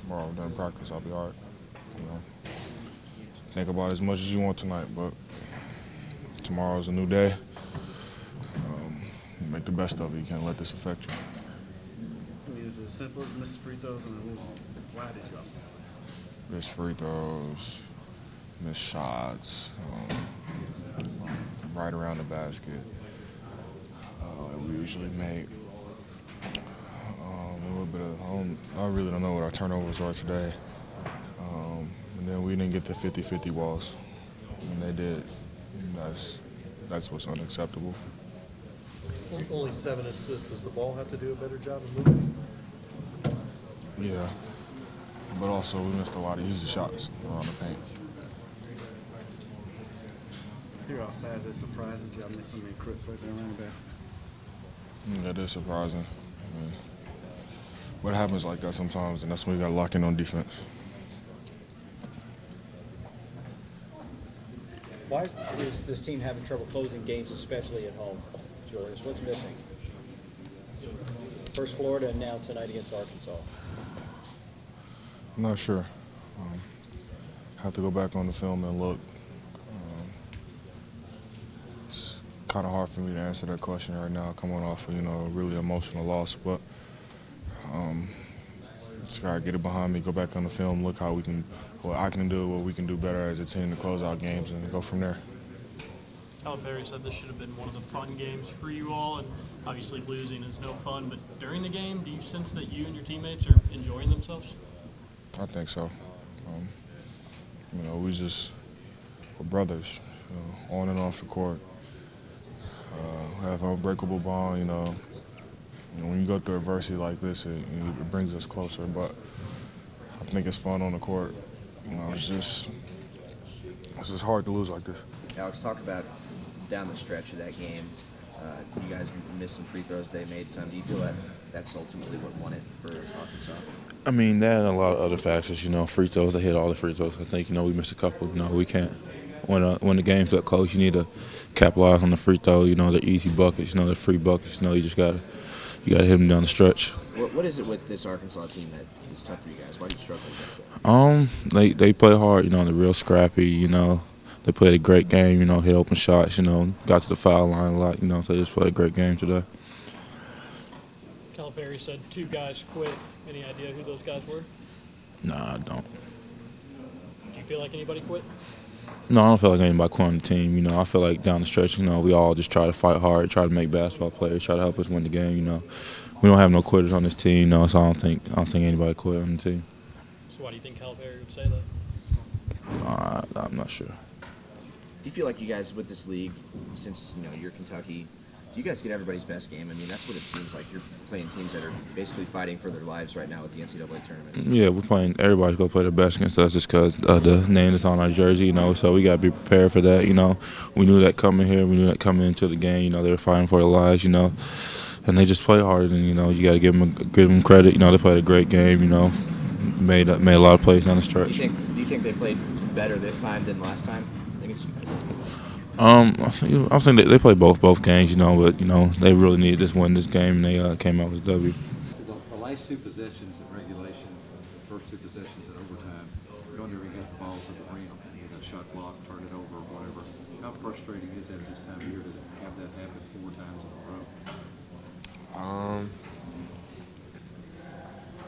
tomorrow during practice, I'll be all right. You know, think about it as much as you want tonight, but tomorrow's a new day. Make the best of it. You can't let this affect you. I mean, is it as simple as miss free throws and lose? Why did you always? Miss free throws, miss shots, right around the basket that we usually make. A little bit of, I really don't know what our turnovers are today. And then we didn't get the 50-50 balls. And they did. And that's what's unacceptable. Only 7 assists. Does the ball have to do a better job of moving? Yeah. But also, we missed a lot of easy shots around the paint. Through all sides, it's surprising that y'all missed so many quick foot around the basket. Yeah, that is surprising. I mean, what happens like that sometimes, and that's when you got to lock in on defense. Why is this team having trouble closing games, especially at home, Julius? What's missing? First Florida and now tonight against Arkansas. I'm not sure. Have to go back on the film and look. It's kind of hard for me to answer that question right now, coming off of, a really emotional loss. But just gotta get it behind me, go back on the film, look what I can do, what we can do better as a team to close out games, and go from there. Calipari said this should have been one of the fun games for you all, and obviously losing is no fun. But during the game, do you sense that you and your teammates are enjoying themselves? I think so. We're brothers, on and off the court. Have an unbreakable bond, when you go through adversity like this, it brings us closer. But I think it's fun on the court. It's just hard to lose like this. Alex, talk about down the stretch of that game. You guys missed some free throws. They made some. Do you feel that that's ultimately what won it for Arkansas? I mean, that and a lot of other factors. Free throws. They hit all the free throws. I think we missed a couple. We can't. When the game's that close, you need to capitalize on the free throw. The easy buckets. The free buckets. You just gotta hit them down the stretch. What is it with this Arkansas team that is tough for you guys? Why do you struggle against it? They play hard. They're real scrappy. They played a great game. Hit open shots. Got to the foul line a lot. So they just played a great game today. Calipari said 2 guys quit. Any idea who those guys were? Nah, I don't. Do you feel like anybody quit? No, I don't feel like anybody quit on the team. I feel like down the stretch, we all just try to fight hard, try to make basketball players, try to help us win the game. We don't have no quitters on this team, so I don't think anybody quit on the team. So why do you think Calipari would say that? I'm not sure. Do you feel like you guys with this league, since you're Kentucky, do you guys get everybody's best game? I mean, that's what it seems like. You're playing teams that are basically fighting for their lives right now with the NCAA tournament. Yeah, we're playing. Everybody's gonna play their best against us just because the name that's on our jersey. So we gotta be prepared for that. We knew that coming here. We knew that coming into the game. They were fighting for their lives. And they just play hard. And you gotta give them credit. They played a great game. Made a lot of plays down the stretch. Do you think they played better this time than last time? I think they played both games, but they really needed this game, and they came out with a W. So the last 2 possessions in regulation, the first 2 possessions in overtime, you're going to get the balls at the rim, a shot clock, turn it over, or whatever. How frustrating is that this time of year to have that happen 4 times in a row? I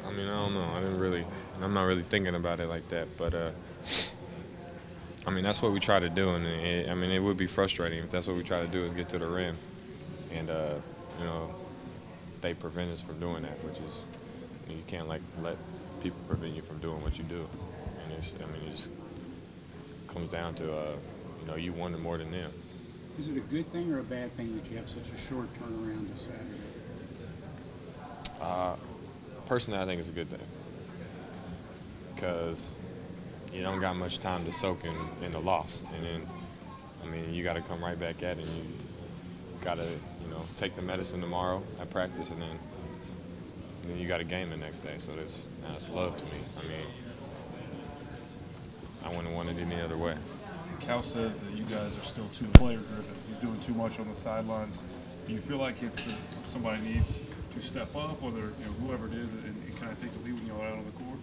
don't know. I'm not really thinking about it like that, but. That's what we try to do, and it would be frustrating if that's what we try to do is get to the rim, and they prevent us from doing that, which is you can't let people prevent you from doing what you do, and it just comes down to you want it more than them. Is it a good thing or a bad thing that you have such a short turnaround to Saturday? Personally, I think it's a good thing because you don't got much time to soak in the loss, and then you got to come right back at it. And you got to take the medicine tomorrow at practice, and then you got a game the next day. So that's love to me. I wouldn't want it any other way. Cal says that you guys are still too player driven. He's doing too much on the sidelines. Do you feel like somebody needs to step up, whether whoever it is, and kind of take the lead when you're out on the court?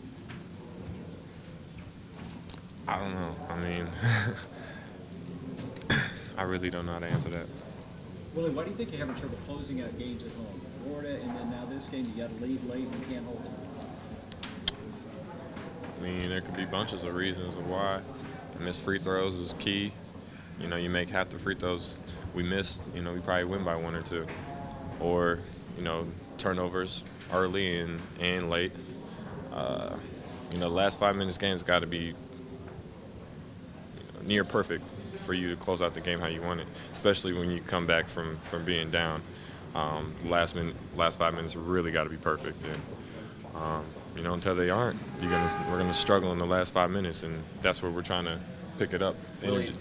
I don't know. I mean, I really don't know how to answer that. Willie, why do you think you're having trouble closing out games at home? Florida, and then now this game, you got to lead late and you can't hold it. I mean, there could be bunches of reasons of why. Missed free throws is key. You know, you make half the free throws we miss, you know, we probably win by 1 or 2. Or, you know, turnovers early and late. You know, the last 5 minutes game's got to be near perfect for you to close out the game how you want it, especially when you come back from being down. Last 5 minutes really got to be perfect. And, you know, until they aren't, we're gonna struggle in the last 5 minutes, and that's where we're trying to pick it up. Willie,